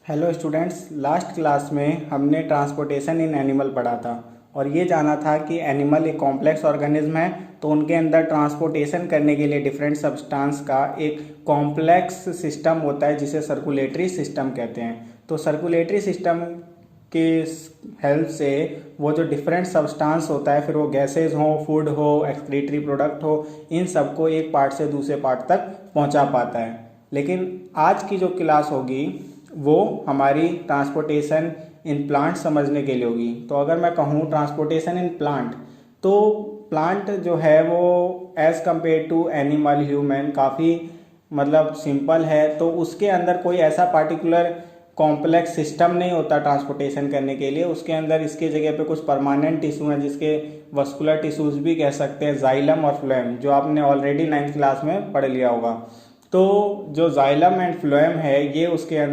Hello students, last class में हमने transportation in animal पढ़ा था और ये जाना था कि एनिमल एक कॉम्प्लेक्स ऑर्गेनिज्म है तो उनके अंदर ट्रांसपोर्टेशन करने के लिए डिफरेंट सब्सटेंस का एक कॉम्प्लेक्स सिस्टम होता है जिसे सर्कुलेटरी सिस्टम कहते हैं। तो सर्कुलेटरी सिस्टम के हेल्प से वो जो डिफरेंट सब्सटेंस होता है, फिर वो गैसेज हो, फूड हो, एक्सक्रीटरी प्रोडक्ट हो, इन सबको एक पार्ट से दूसरे पार्ट तक पहुंचा पाता है। लेकिन आज की जो क्लास होगी वो हमारी ट्रांसपोर्टेशन इन प्लांट समझने के लिए होगी। तो अगर मैं कहूँ ट्रांसपोर्टेशन इन प्लांट, तो प्लांट जो है वो as compared to animal human काफ़ी मतलब सिंपल है। तो उसके अंदर कोई ऐसा पार्टिकुलर कॉम्प्लेक्स सिस्टम नहीं होता ट्रांसपोर्टेशन करने के लिए। उसके अंदर इसके जगह पे कुछ परमानेंट टिश्यू हैं जिसके वस्कुलर टिश्यूज भी कह सकते हैं, जाइलम और फ्लोएम, जो आपने ऑलरेडी 9th क्लास में पढ़ लिया होगा। तो जो जाइलम एंड फ्लोएम है ये उसके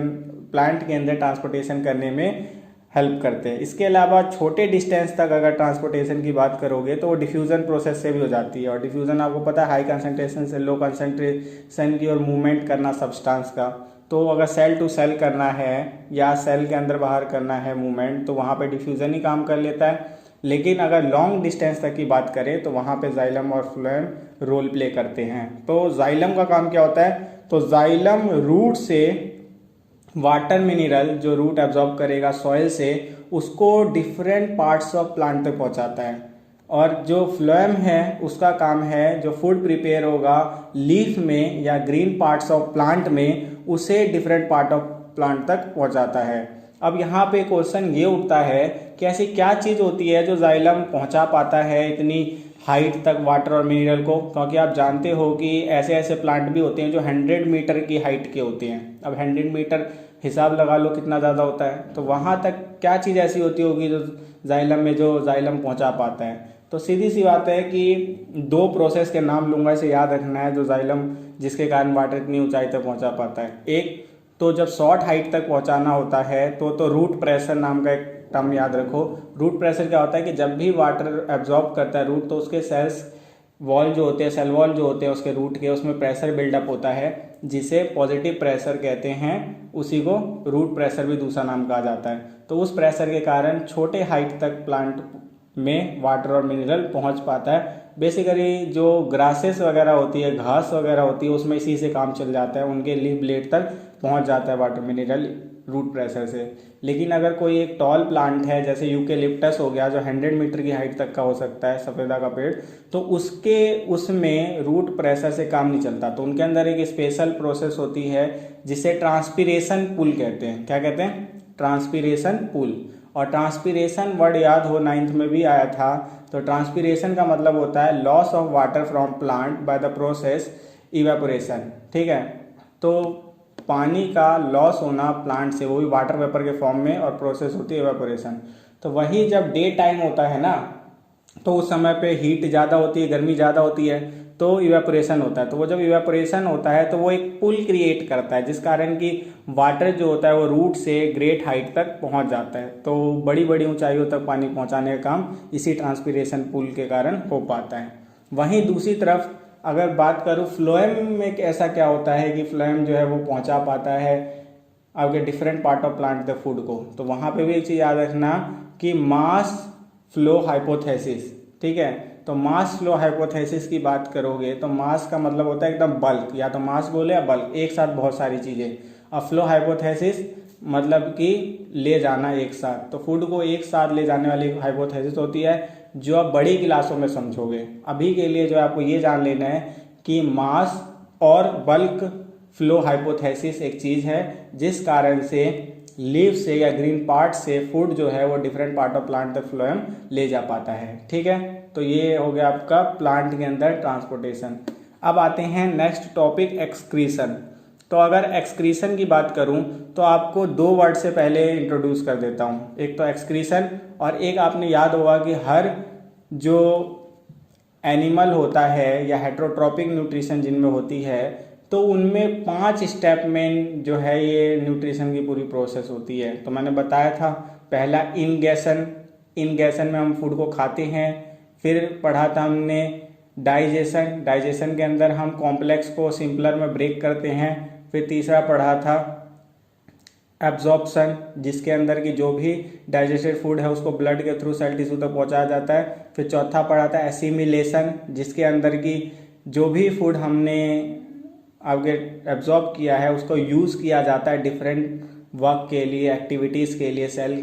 प्लांट के अंदर ट्रांसपोर्टेशन करने में हेल्प करते हैं। इसके अलावा छोटे डिस्टेंस तक अगर ट्रांसपोर्टेशन की बात करोगे तो वो डिफ्यूज़न प्रोसेस से भी हो जाती है। और डिफ्यूज़न आपको पता है हाई कंसंट्रेशन से लो कंसंट्रेशन की और मूवमेंट करना सब्सटेंस का। तो अगर सेल टू सेल करना है या सेल के अंदर बाहर करना है मूवमेंट, तो वहाँ पे डिफ्यूज़न ही काम कर लेता है। लेकिन अगर लॉन्ग डिस्टेंस तक की बात करें तो वहाँ पे जाइलम और फ्लोएम रोल प्ले करते हैं। तो जाइलम का काम क्या होता है? तो जाइलम रूट से वाटर मिनरल जो रूट एब्जॉर्ब करेगा सॉइल से, उसको डिफरेंट पार्ट्स ऑफ प्लांट तक पहुंचाता है। और जो फ्लोएम है उसका काम है जो फूड प्रिपेयर होगा लीफ में या ग्रीन पार्ट्स ऑफ प्लांट में, उसे डिफरेंट पार्ट ऑफ प्लांट तक पहुंचाता है। अब यहाँ पे क्वेश्चन ये उठता है कि ऐसी क्या चीज़ होती है जो जाइलम पहुंचा पाता है इतनी हाइट तक वाटर और मिनरल को? क्योंकि आप जानते हो कि ऐसे ऐसे प्लांट भी होते हैं जो 100 मीटर की हाइट के होते हैं। अब 100 मीटर हिसाब लगा लो कितना ज़्यादा होता है। तो वहाँ तक क्या चीज़ ऐसी होती होगी जो जाइलम में जो जाइलम पहुँचा पाता है? तो सीधी सी बात है कि दो प्रोसेस के नाम लूँगा, इसे याद रखना है, जो जाइलम जिसके कारण वाटर इतनी ऊंचाई तक पहुँचा पाता है। एक तो जब शॉर्ट हाइट तक पहुँचाना होता है तो रूट प्रेशर नाम का एक टर्म याद रखो। रूट प्रेशर क्या होता है कि जब भी वाटर एब्जॉर्ब करता है रूट, तो उसके सेल्स वॉल जो होते हैं, सेल वॉल जो होते हैं उसके रूट के, उसमें प्रेशर बिल्डअप होता है जिसे पॉजिटिव प्रेशर कहते हैं। उसी को रूट प्रेशर भी दूसरा नाम कहा जाता है। तो उस प्रेशर के कारण छोटे हाइट तक प्लांट में वाटर और मिनरल पहुंच पाता है। बेसिकली जो ग्रासेस वगैरह होती है, घास वगैरह होती है, उसमें इसी से काम चल जाता है, उनके लीफ ब्लेड तक पहुंच जाता है वाटर मिनरल रूट प्रेशर से। लेकिन अगर कोई एक टॉल प्लांट है जैसे यूकेलिप्टस हो गया जो 100 मीटर की हाइट तक का हो सकता है, सफेदा का पेड़, तो उसमें रूट प्रेशर से काम नहीं चलता। तो उनके अंदर एक स्पेशल प्रोसेस होती है जिसे ट्रांसपीरेशन पुल कहते हैं। क्या कहते हैं? Transpiration pull. और ट्रांसपीरेशन वर्ड याद हो 9th में भी आया था। तो ट्रांसपीरेशन का मतलब होता है loss of water from plant by the process evaporation. ठीक है, तो पानी का लॉस होना प्लांट से, वो भी वाटर वेपर के फॉर्म में, और प्रोसेस होती है इवेपोरेशन। तो वही जब डे टाइम होता है ना, तो उस समय पे हीट ज़्यादा होती है, गर्मी ज़्यादा होती है, तो इवेपोरेशन होता है। तो वो जब इवेपोरेशन होता है तो वो एक पुल क्रिएट करता है जिस कारण कि वाटर जो होता है वो रूट से ग्रेट हाइट तक पहुंच जाता है। तो बड़ी बड़ी ऊंचाइयों तक पानी पहुंचाने का काम इसी ट्रांसपीरेशन पुल के कारण हो पाता है। वहीं दूसरी तरफ अगर बात करूँ फ्लोएम में ऐसा क्या होता है कि फ्लोएम जो है वो पहुंचा पाता है आपके different part of plant the food को। तो वहाँ पे भी एक चीज़ याद रखना कि मास फ्लो हाइपोथेसिस। ठीक है, तो मास फ्लो हाइपोथेसिस की बात करोगे तो मास का मतलब होता है एकदम बल्क, या तो मास बोले या बल्क, एक साथ बहुत सारी चीज़ें। और फ्लो हाइपोथेसिस मतलब कि ले जाना एक साथ। तो फूड को एक साथ ले जाने वाली हाइपोथेसिस होती है जो आप बड़ी क्लासों में समझोगे। अभी के लिए जो आपको ये जान लेना है कि मास और बल्क फ्लो हाइपोथेसिस एक चीज़ है जिस कारण से लीफ से या ग्रीन पार्ट से फूड जो है वो डिफरेंट पार्ट ऑफ प्लांट तक फ्लोएम ले जा पाता है। ठीक है, तो ये हो गया आपका प्लांट के अंदर ट्रांसपोर्टेशन। अब आते हैं नेक्स्ट टॉपिक, एक्सक्रीशन। तो अगर एक्सक्रीशन की बात करूं तो आपको दो वर्ड से पहले इंट्रोड्यूस कर देता हूं, एक तो एक्सक्रीशन और एक आपने याद होगा कि हर जो एनिमल होता है या हेट्रोट्रॉपिक न्यूट्रिशन जिनमें होती है तो उनमें 5 स्टेप में जो है ये न्यूट्रिशन की पूरी प्रोसेस होती है। तो मैंने बताया था पहला इनगेशन, इनगेशन में हम फूड को खाते हैं। फिर पढ़ा था हमने डाइजेशन, डाइजेशन के अंदर हम कॉम्प्लेक्स को सिंपलर में ब्रेक करते हैं। फिर तीसरा पढ़ा था एब्जॉर्प्शन, जिसके अंदर की जो भी डाइजेस्टेड फूड है उसको ब्लड के थ्रू सेल टिश्यू तक पहुंचाया जाता है। फिर चौथा पढ़ा था एसिमिलेशन, जिसके अंदर की जो भी फूड हमने आगे एब्जॉर्ब किया है उसको यूज़ किया जाता है डिफरेंट वर्क के लिए, एक्टिविटीज़ के लिए सेल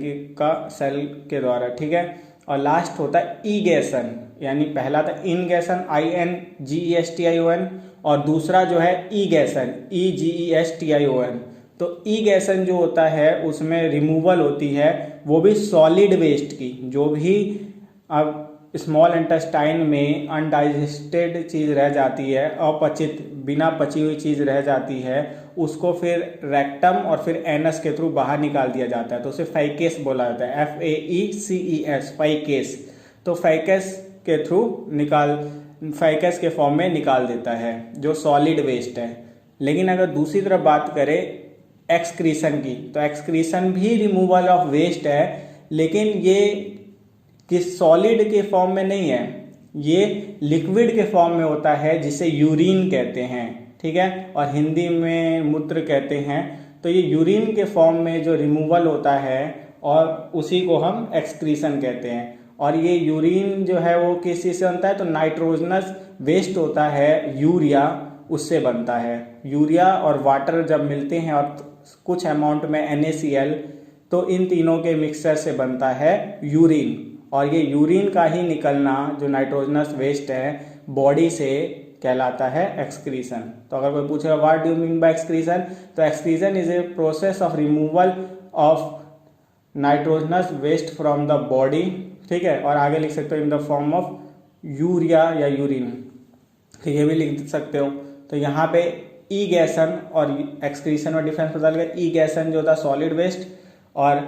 के द्वारा, ठीक है। और लास्ट होता है ईगेशन, यानी पहला था इनगेशन INGESTION और दूसरा जो है ईगेशन EGESTION। तो ईगेशन जो होता है उसमें रिमूवल होती है वो भी सॉलिड वेस्ट की, जो भी अब स्मॉल इंटेस्टाइन में अनडाइजेस्टेड चीज़ रह जाती है, अपचित बिना पची हुई चीज़ रह जाती है, उसको फिर रेक्टम और फिर एनस के थ्रू बाहर निकाल दिया जाता है। तो उसे फैकेस बोला जाता है, FAECES, फैकेस। तो फैकेस के थ्रू फैकेस के फॉर्म में निकाल देता है जो सॉलिड वेस्ट है। लेकिन अगर दूसरी तरफ बात करें एक्सक्रीशन की, तो एक्सक्रीशन भी रिमूवल ऑफ वेस्ट है, लेकिन ये किस सॉलिड के फॉर्म में नहीं है, ये लिक्विड के फॉर्म में होता है जिसे यूरिन कहते हैं, ठीक है, और हिंदी में मूत्र कहते हैं। तो ये यूरिन के फॉर्म में जो रिमूवल होता है और उसी को हम एक्सक्रीशन कहते हैं। और ये यूरिन जो है वो किस चीज़ से बनता है, तो नाइट्रोजनस वेस्ट होता है यूरिया, उससे बनता है। यूरिया और वाटर जब मिलते हैं और कुछ अमाउंट में NaCl, तो इन तीनों के मिक्सचर से बनता है यूरिन। और ये यूरिन का ही निकलना जो नाइट्रोजनस वेस्ट है बॉडी से कहलाता है एक्सक्रीशन। तो अगर कोई पूछेगा what do you mean by excretion, तो excretion is a process of removal of nitrogenous waste from the body, ठीक है। और आगे लिख सकते हो in the form of urea या यूरिन, तो ये भी लिख सकते हो। तो यहाँ पे ईगेशन और एक्सक्रीशन में डिफरेंस पता लगा। ईगेशन जो था सॉलिड वेस्ट और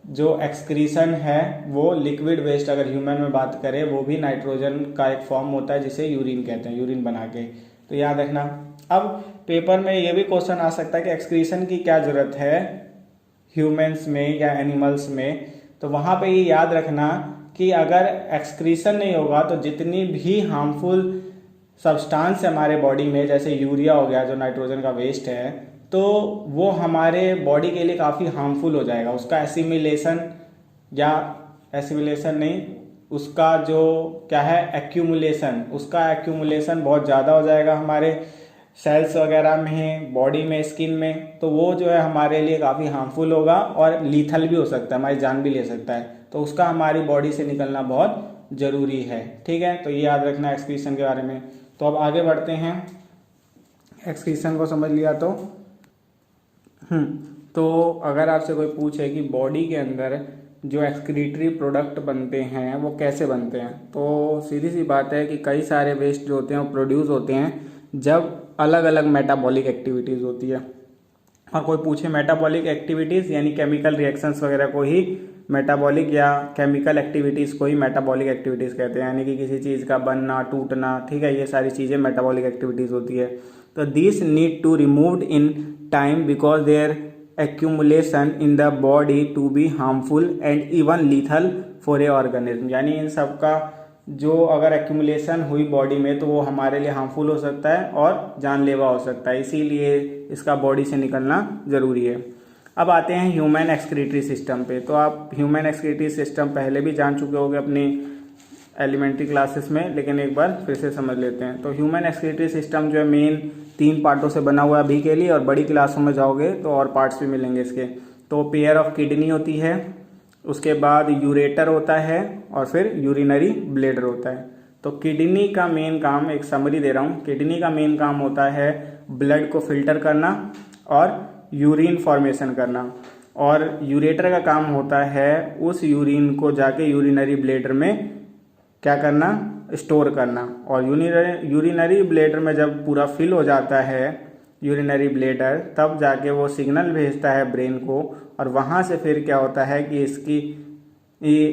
जो एक्सक्रीशन है वो लिक्विड वेस्ट, अगर ह्यूमन में बात करें वो भी नाइट्रोजन का एक फॉर्म होता है जिसे यूरिन कहते हैं, यूरिन बना के। तो याद रखना। अब पेपर में ये भी क्वेश्चन आ सकता है कि एक्सक्रीशन की क्या जरूरत है ह्यूमंस में या एनिमल्स में, तो वहाँ पे ये याद रखना कि अगर एक्सक्रीशन नहीं होगा तो जितनी भी हार्मफुल सब्सटेंस है हमारे बॉडी में, जैसे यूरिया हो गया जो नाइट्रोजन का वेस्ट है, तो वो हमारे बॉडी के लिए काफ़ी हार्मफुल हो जाएगा। उसका एसिमिलेशन नहीं, उसका जो क्या है एक्यूमुलेशन, उसका एक्यूमुलेशन बहुत ज़्यादा हो जाएगा हमारे सेल्स वगैरह में, बॉडी में, स्किन में। तो वो जो है हमारे लिए काफ़ी हार्मफुल होगा और लीथल भी हो सकता है, हमारी जान भी ले सकता है। तो उसका हमारी बॉडी से निकलना बहुत ज़रूरी है, ठीक है। तो ये याद रखना एक्सक्रीशन के बारे में। तो अब आगे बढ़ते हैं। एक्सक्रीशन को समझ लिया तो अगर आपसे कोई पूछे कि बॉडी के अंदर जो एक्सक्रीटरी प्रोडक्ट बनते हैं वो कैसे बनते हैं, तो सीधी सी बात है कि कई सारे वेस्ट जो होते हैं वो प्रोड्यूस होते हैं जब अलग अलग मेटाबॉलिक एक्टिविटीज़ होती है। और कोई पूछे मेटाबॉलिक एक्टिविटीज़ यानी केमिकल रिएक्शंस वगैरह को ही मेटाबॉलिक या केमिकल एक्टिविटीज़ को ही मेटाबॉलिक एक्टिविटीज़ कहते हैं, यानी कि किसी चीज़ का बनना, टूटना, ठीक है, ये सारी चीज़ें मेटाबॉलिक एक्टिविटीज़ होती है। तो this need to removed in time because there accumulation in the body to be harmful and even lethal for a organism, यानी इन सब का जो अगर एक्यूमुलेशन हुई बॉडी में तो वो हमारे लिए हार्मफुल हो सकता है और जानलेवा हो सकता है, इसीलिए इसका बॉडी से निकलना ज़रूरी है। अब आते हैं ह्यूमन एक्सक्रीटरी सिस्टम पे। तो आप ह्यूमन एक्सक्रीटरी सिस्टम पहले भी जान चुके होंगे अपनी एलिमेंट्री क्लासेस में, लेकिन एक बार फिर से समझ लेते हैं। तो ह्यूमन एक्सक्रीटरी सिस्टम जो है मेन 3 पार्टों से बना हुआ है अभी के लिए, और बड़ी क्लासों में जाओगे तो और पार्ट्स भी मिलेंगे इसके। तो पेयर ऑफ किडनी होती है, उसके बाद यूरेटर होता है और फिर यूरिनरी ब्लेडर होता है। तो किडनी का मेन काम, एक समरी दे रहा हूँ, किडनी का मेन काम होता है ब्लड को फिल्टर करना और यूरिन फॉर्मेशन करना, और यूरेटर का काम होता है उस यूरिन को जाके यूरिनरी ब्लेडर में क्या करना, स्टोर करना। और यूरिनरी ब्लेडर में जब पूरा फिल हो जाता है यूरिनरी ब्लेडर, तब जाके वो सिग्नल भेजता है ब्रेन को, और वहाँ से फिर क्या होता है कि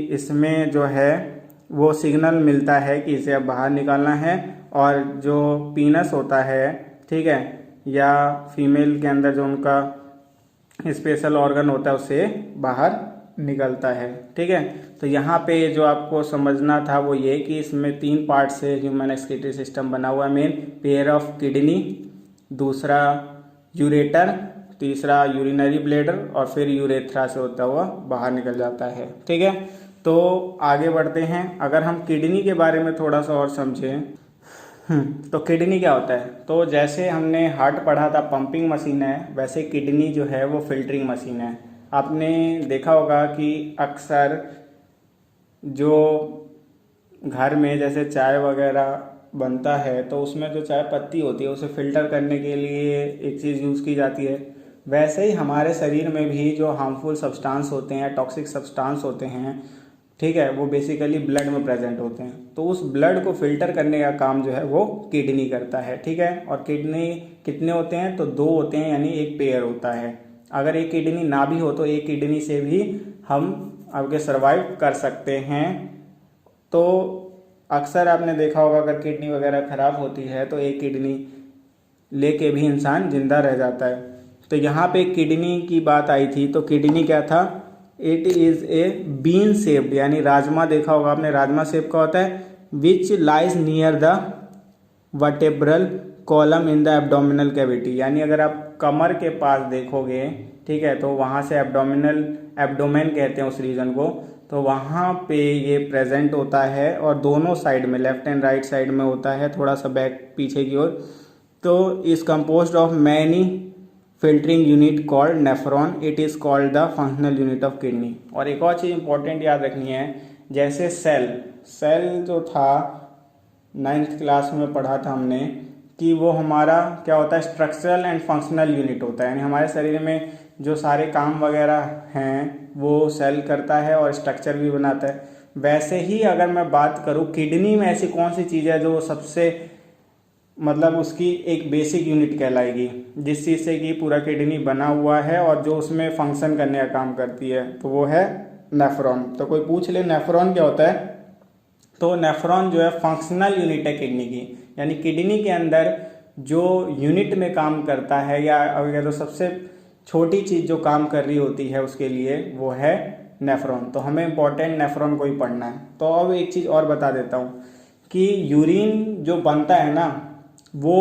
इसमें जो है वो सिग्नल मिलता है कि इसे अब बाहर निकालना है, और जो पीनस होता है, ठीक है, या फीमेल के अंदर जो उनका स्पेशल ऑर्गन होता है उससे बाहर निकलता है, ठीक है। तो यहाँ पे जो आपको समझना था वो ये कि इसमें 3 पार्ट से ह्यूमन एक्सक्रीटरी सिस्टम बना हुआ है। मेन पेयर ऑफ किडनी, दूसरा यूरेटर, तीसरा यूरिनरी ब्लैडर और फिर यूरेथ्रा से होता हुआ बाहर निकल जाता है। ठीक है, तो आगे बढ़ते हैं। अगर हम किडनी के बारे में थोड़ा सा और समझें, तो किडनी क्या होता है, तो जैसे हमने हार्ट पढ़ा था पंपिंग मशीन है, वैसे किडनी जो है वो फिल्टरिंग मशीन है। आपने देखा होगा कि अक्सर जो घर में जैसे चाय वगैरह बनता है तो उसमें जो चाय पत्ती होती है उसे फिल्टर करने के लिए एक चीज़ यूज़ की जाती है। वैसे ही हमारे शरीर में भी जो हार्मफुल सब्सटेंस होते हैं, टॉक्सिक सब्सटेंस होते हैं, ठीक है, वो बेसिकली ब्लड में प्रेजेंट होते हैं। तो उस ब्लड को फिल्टर करने का काम जो है वो किडनी करता है। ठीक है, और किडनी कितने होते हैं, तो 2 होते हैं, यानी एक पेयर होता है। अगर एक किडनी ना भी हो तो एक किडनी से भी हम आगे सर्वाइव कर सकते हैं। तो अक्सर आपने देखा होगा अगर किडनी वगैरह खराब होती है तो एक किडनी लेके भी इंसान जिंदा रह जाता है। तो यहाँ पे किडनी की बात आई थी, तो किडनी क्या था, it is a bean shaped, यानी राजमा देखा होगा आपने, राजमा शेप का होता है, which lies near the vertebral column in the abdominal cavity, यानी अगर आप कमर के पास देखोगे, ठीक है, तो वहाँ से एब्डोमेन कहते हैं उस रीजन को, तो वहाँ पे ये प्रेजेंट होता है और दोनों साइड में, लेफ्ट एंड राइट साइड में होता है, थोड़ा सा बैक पीछे की ओर। तो is composed of many filtering unit called nephron, it is called the functional unit of kidney. और एक और चीज़ इंपॉर्टेंट याद रखनी है, जैसे सेल जो था 9th क्लास में पढ़ा था हमने कि वो हमारा क्या होता है, स्ट्रक्चरल एंड फंक्शनल यूनिट होता है, यानी हमारे शरीर में जो सारे काम वगैरह हैं वो सेल करता है और स्ट्रक्चर भी बनाता है। वैसे ही अगर मैं बात करूँ किडनी में ऐसी कौन सी चीज़ है जो सबसे मतलब उसकी एक बेसिक यूनिट कहलाएगी, जिस चीज़ से कि पूरा किडनी बना हुआ है और जो उसमें फंक्शन करने का काम करती है, तो वो है नेफ्रॉन। तो कोई पूछ ले नेफ्रॉन क्या होता है, तो नेफ्रॉन जो है फंक्शनल यूनिट है किडनी की, यानी किडनी के अंदर जो यूनिट में काम करता है, या अगर तो सबसे छोटी चीज़ जो काम कर रही होती है उसके लिए वो है नेफ्रॉन। तो हमें इम्पोर्टेंट नेफ्रॉन को ही पढ़ना है। तो अब एक चीज़ और बता देता हूँ कि यूरिन जो बनता है ना वो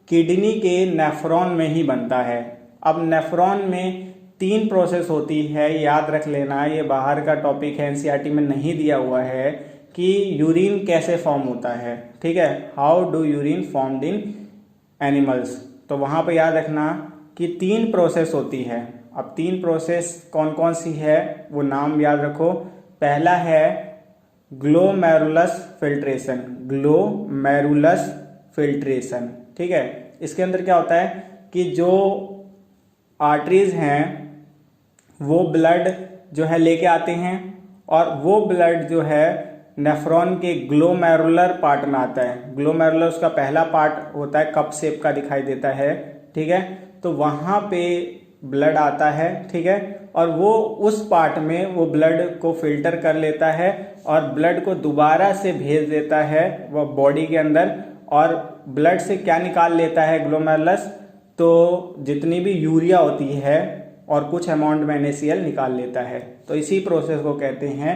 किडनी के नेफ्रॉन में ही बनता है। अब नेफ्रॉन में 3 प्रोसेस होती है, याद रख लेना, ये बाहर का टॉपिक है, एनसीईआरटी में नहीं दिया हुआ है कि यूरिन कैसे फॉर्म होता है। ठीक है, how do urine formed in animals, तो वहाँ पे याद रखना कि 3 प्रोसेस होती है। अब 3 प्रोसेस कौन कौन सी है वो नाम याद रखो। पहला है ग्लोमेरुलस फिल्ट्रेशन, ग्लोमेरुलस फिल्ट्रेशन। ठीक है, इसके अंदर क्या होता है कि जो आर्टरीज हैं वो ब्लड जो है लेके आते हैं और वो ब्लड जो है नेफ्रॉन के ग्लोमेरुलर पार्ट में आता है। ग्लोमेरुलर उसका पहला पार्ट होता है, कप शेप का दिखाई देता है। ठीक है, तो वहाँ पे ब्लड आता है। ठीक है, और वो उस पार्ट में वो ब्लड को फिल्टर कर लेता है और ब्लड को दोबारा से भेज देता है वो बॉडी के अंदर, और ब्लड से क्या निकाल लेता है ग्लोमेरुलस, तो जितनी भी यूरिया होती है और कुछ अमाउंट में NaCl निकाल लेता है। तो इसी प्रोसेस को कहते हैं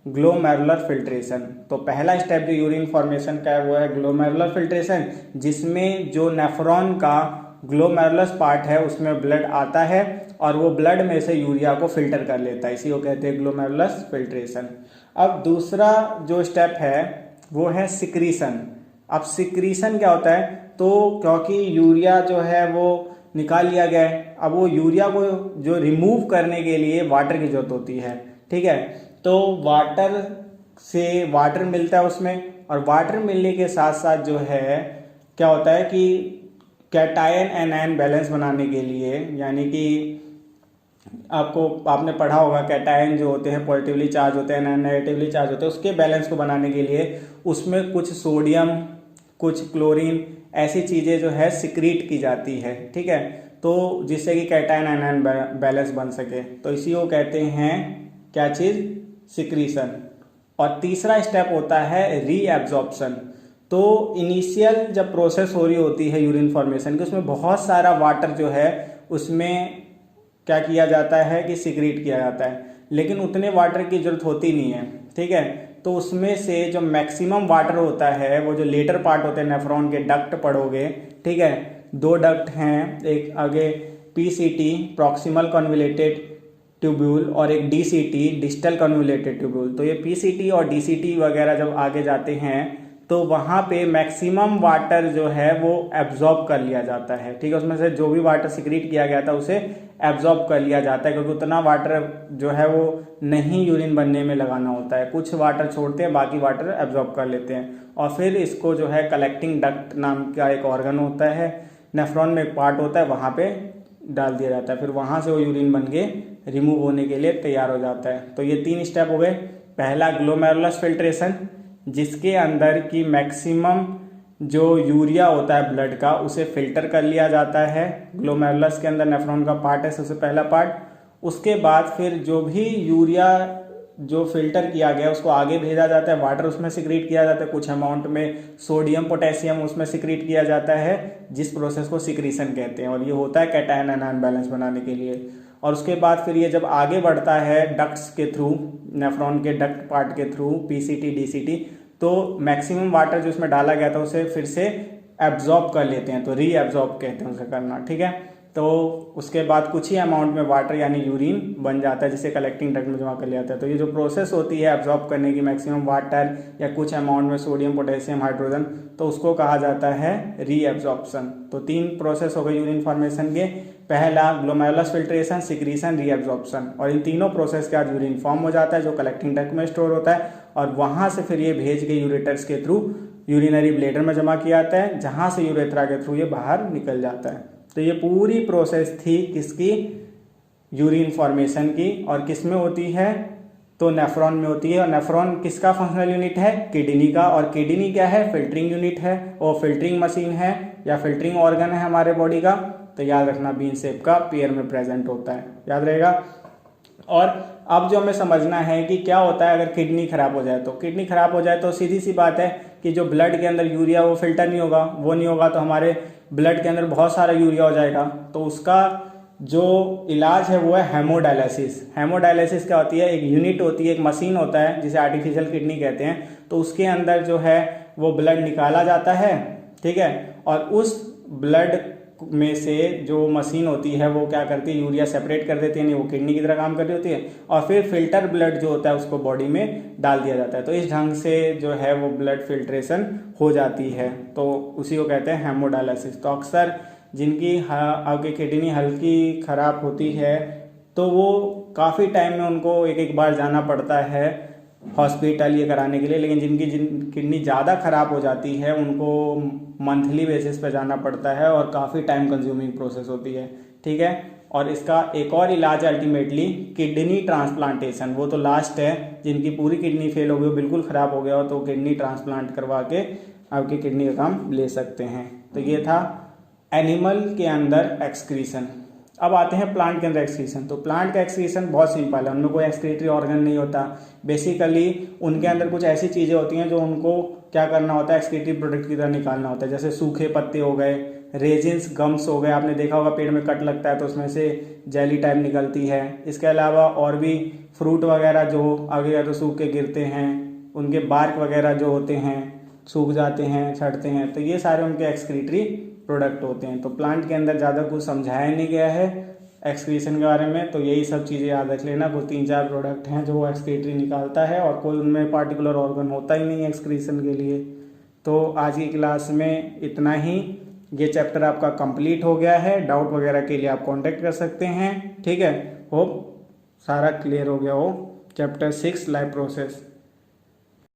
ग्लोमेरुलर फिल्ट्रेशन। तो पहला स्टेप जो यूरिन फॉर्मेशन का है वो है ग्लोमेरुलर फिल्ट्रेशन, जिसमें जो नेफ्रॉन का ग्लोमेरुलस पार्ट है उसमें ब्लड आता है और वो ब्लड में से यूरिया को फिल्टर कर लेता है, इसी को कहते हैं ग्लोमेरुलस फिल्ट्रेशन। अब दूसरा जो स्टेप है वो है सिक्रीशन। अब सिक्रीशन क्या होता है, तो क्योंकि यूरिया जो है वो निकाल लिया गया है, अब वो यूरिया को जो रिमूव करने के लिए वाटर की जरूरत होती है। ठीक है, तो वाटर मिलता है उसमें, और वाटर मिलने के साथ साथ जो है क्या होता है कि कैटायन एनायन बैलेंस बनाने के लिए, यानी कि आपने पढ़ा होगा कैटायन जो होते हैं पॉजिटिवली चार्ज होते हैं, नेगेटिवली चार्ज होते हैं, उसके बैलेंस को बनाने के लिए उसमें कुछ सोडियम कुछ क्लोरीन ऐसी चीज़ें जो है सिक्रीट की जाती है। ठीक है, तो जिससे कि कैटायन एनायन बैलेंस बन सके, तो इसी को कहते हैं क्या चीज़, सिक्रीशन। और तीसरा स्टेप होता है रीएब्जॉर्प्शन। तो इनिशियल जब प्रोसेस हो रही होती है यूरिन फॉर्मेशन की, उसमें बहुत सारा वाटर जो है उसमें क्या किया जाता है कि सिक्रीट किया जाता है, लेकिन उतने वाटर की जरूरत होती नहीं है। ठीक है, तो उसमें से जो मैक्सिमम वाटर होता है वो जो लेटर पार्ट होते हैं नेफ्रॉन के, डक्ट पढ़ोगे। ठीक है, 2 डक्ट हैं, एक आगे पीसीटी प्रॉक्सिमल कन्वोल्यूटेड ट्यूब्यूल और एक डीसीटी डिस्टल कन्वोल्यूटेड ट्यूब्यूल। तो ये पीसीटी और डीसीटी वगैरह जब आगे जाते हैं तो वहाँ पे मैक्सिमम वाटर जो है वो एब्जॉर्ब कर लिया जाता है, ठीक है। उसमें से जो भी वाटर सिक्रीट किया गया था उसे एब्जॉर्ब कर लिया जाता है, क्योंकि उतना वाटर जो है वो नहीं यूरिन बनने में लगाना होता है। कुछ वाटर छोड़ते हैं, बाकी वाटर एब्जॉर्ब कर लेते हैं। और फिर इसको जो है कलेक्टिंग डक्ट नाम का एक ऑर्गन होता है, नेफ्रॉन में एक पार्ट होता है, वहाँ पे डाल दिया जाता है। फिर वहाँ से वो यूरिन बन के रिमूव होने के लिए तैयार हो जाता है। तो ये 3 स्टेप हो गए। पहला ग्लोमेरुलस फिल्ट्रेशन, जिसके अंदर की मैक्सिमम जो यूरिया होता है ब्लड का उसे फिल्टर कर लिया जाता है। ग्लोमेरुलस के अंदर नेफ्रॉन का पार्ट है, सबसे पहला पार्ट। उसके बाद फिर जो भी यूरिया जो फिल्टर किया गया उसको आगे भेजा जाता है, वाटर उसमें सिक्रीट किया जाता है, कुछ अमाउंट में सोडियम पोटेशियम उसमें सिक्रीट किया जाता है, जिस प्रोसेस को सिक्रीशन कहते हैं। और ये होता है कैटायन आयन बैलेंस बनाने के लिए। और उसके बाद फिर ये जब आगे बढ़ता है डक्ट्स के थ्रू, नेफ्रॉन के डक्ट पार्ट के थ्रू, पीसीटी डीसीटी, तो मैक्सिमम वाटर जो उसमें डाला गया था उसे फिर से एब्जॉर्ब कर लेते हैं, तो रीएब्जॉर्ब कहते हैं उसे करना, ठीक है। तो उसके बाद कुछ ही अमाउंट में वाटर यानी यूरिन बन जाता है, जिसे कलेक्टिंग डक्ट में जमा कर लिया जाता है। तो ये जो प्रोसेस होती है एब्जॉर्ब करने की मैक्सिमम वाटर या कुछ अमाउंट में सोडियम पोटेशियम हाइड्रोजन, तो उसको कहा जाता है रीएब्जॉर्प्शन। तो 3 प्रोसेस हो गए यूरिन फॉर्मेशन के। पहला ग्लोमेरुलस फिल्ट्रेशन, सिक्रीशन, रीएब्जॉर्प्शन। और इन तीनों प्रोसेस के बाद यूरिन फॉर्म हो जाता है जो कलेक्टिंग डक्ट में स्टोर होता है, और वहां से फिर ये भेज के यूरेटर्स के थ्रू यूरिनरी ब्लैडर में जमा किया जाता है, जहां से यूरेथ्रा के थ्रू ये बाहर निकल जाता है। तो ये पूरी प्रोसेस थी किसकी, यूरिन फॉर्मेशन की। और किस में होती है, तो नेफ्रॉन में होती है। और नेफ्रॉन किसका फंक्शनल यूनिट है, किडनी का। और किडनी क्या है, फिल्टरिंग यूनिट है, और फिल्टरिंग मशीन है या फिल्टरिंग ऑर्गन है हमारे बॉडी का। तो याद रखना बीन शेप का पेयर में प्रेजेंट होता है, याद रहेगा। और अब जो हमें समझना है कि क्या होता है अगर किडनी खराब हो जाए। तो किडनी खराब हो जाए तो सीधी सी बात है कि जो ब्लड के अंदर यूरिया वो फिल्टर नहीं होगा, वो नहीं होगा, तो हमारे ब्लड के अंदर बहुत सारा यूरिया हो जाएगा। तो उसका जो इलाज है वो है हेमोडायलिसिस। हेमोडायलिसिस क्या होती है, एक यूनिट होती है, एक मशीन होता है जिसे आर्टिफिशियल किडनी कहते हैं। तो उसके अंदर जो है वो ब्लड निकाला जाता है, ठीक है। और उस ब्लड में से जो मशीन होती है वो क्या करती है, यूरिया सेपरेट कर देती है, नहीं वो किडनी की तरह काम कर रही होती है। और फिर फिल्टर ब्लड जो होता है उसको बॉडी में डाल दिया जाता है। तो इस ढंग से जो है वो ब्लड फिल्ट्रेशन हो जाती है, तो उसी को कहते हैं हेमोडायलिसिस। तो अक्सर जिनकी आपकी किडनी हल्की खराब होती है तो वो काफ़ी टाइम में उनको एक बार जाना पड़ता है हॉस्पिटल ये कराने के लिए। लेकिन जिनकी किडनी ज़्यादा खराब हो जाती है उनको मंथली बेसिस पे जाना पड़ता है, और काफ़ी टाइम कंज्यूमिंग प्रोसेस होती है, ठीक है। और इसका एक और इलाज अल्टीमेटली किडनी ट्रांसप्लांटेशन, वो तो लास्ट है। जिनकी पूरी किडनी फेल हो गई, बिल्कुल ख़राब हो गया हो, तो किडनी ट्रांसप्लांट करवा के आपकी किडनी का काम ले सकते हैं। तो ये था एनिमल के अंदर एक्सक्रीशन। अब आते हैं प्लांट के अंदर एक्सक्रीशन। तो प्लांट का एक्सक्रीशन बहुत सिंपल है, उनमें कोई एक्सक्रीटरी ऑर्गन नहीं होता। बेसिकली उनके अंदर कुछ ऐसी चीज़ें होती हैं जो उनको क्या करना होता है, एक्सक्रीटरी प्रोडक्ट की तरह निकालना होता है। जैसे सूखे पत्ते हो गए, रेजिन्स, गम्स हो गए, आपने देखा होगा पेड़ में कट लगता है तो उसमें से जेली टाइप निकलती है। इसके अलावा और भी फ्रूट वगैरह जो आगे या तो सूख के गिरते हैं, उनके बार्क वगैरह जो होते हैं सूख जाते हैं, छटते हैं, तो ये सारे उनके एक्सक्रीटरी प्रोडक्ट होते हैं। तो प्लांट के अंदर ज़्यादा कुछ समझाया नहीं गया है एक्सक्रीशन के बारे में, तो यही सब चीज़ें याद रख लेना। कुछ 3-4 प्रोडक्ट हैं जो वो एक्सक्रीटरी निकालता है, और कोई उनमें पार्टिकुलर ऑर्गन होता ही नहीं है एक्सक्रीशन के लिए। तो आज की क्लास में इतना ही। ये चैप्टर आपका कंप्लीट हो गया है। डाउट वगैरह के लिए आप कांटेक्ट कर सकते हैं, ठीक है। होप सारा क्लियर हो गया हो। Chapter 6 life process.